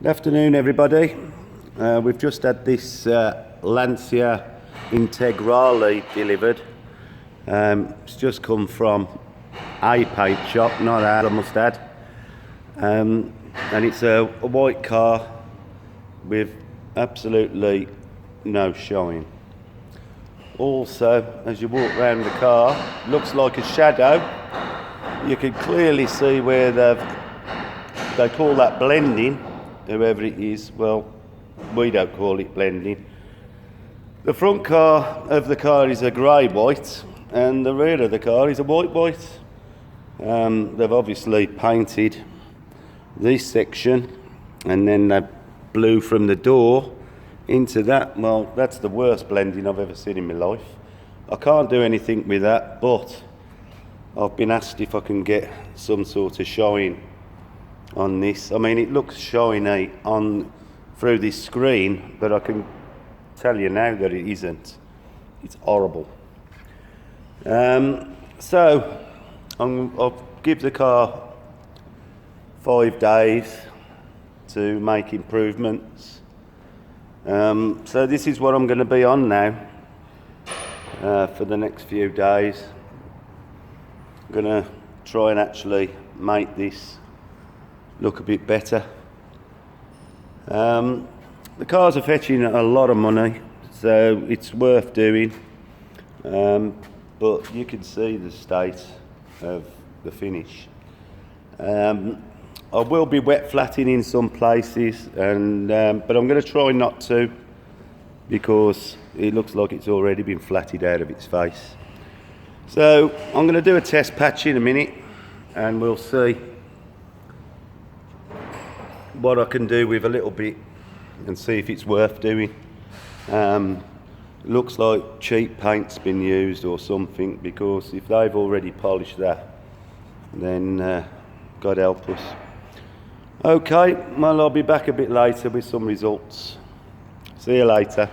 Good afternoon, everybody. We've just had this Lancia integrale delivered. It's just come from a paint shop, not ours, I must add. And it's a white car with absolutely no shine. Also, as you walk around the car, looks like a shadow. You can clearly see where they call that blending. Whoever it is, well, we don't call it blending. The front car of the car is a grey white, and the rear of the car is a white white. They've obviously painted this section, and then they blew from the door into that. Well, that's the worst blending I've ever seen in my life. I can't do anything with that, but I've been asked if I can get some sort of shine on this. I mean, it looks shiny on through this screen, but I can tell you now that it isn't. It's horrible. So I'll give the car 5 days to make improvements. So this is what I'm going to be on now for the next few days. I'm going to try and actually make this look a bit better. The cars are fetching a lot of money, so it's worth doing. But you can see the state of the finish. I will be wet flatting in some places, but I'm going to try not to, because it looks like it's already been flatted out of its face. So I'm going to do a test patch in a minute, and we'll see what I can do with a little bit and see if it's worth doing. Looks like cheap paint's been used or something, because if they've already polished that, then God help us. Okay, well, I'll be back a bit later with some results. See you later.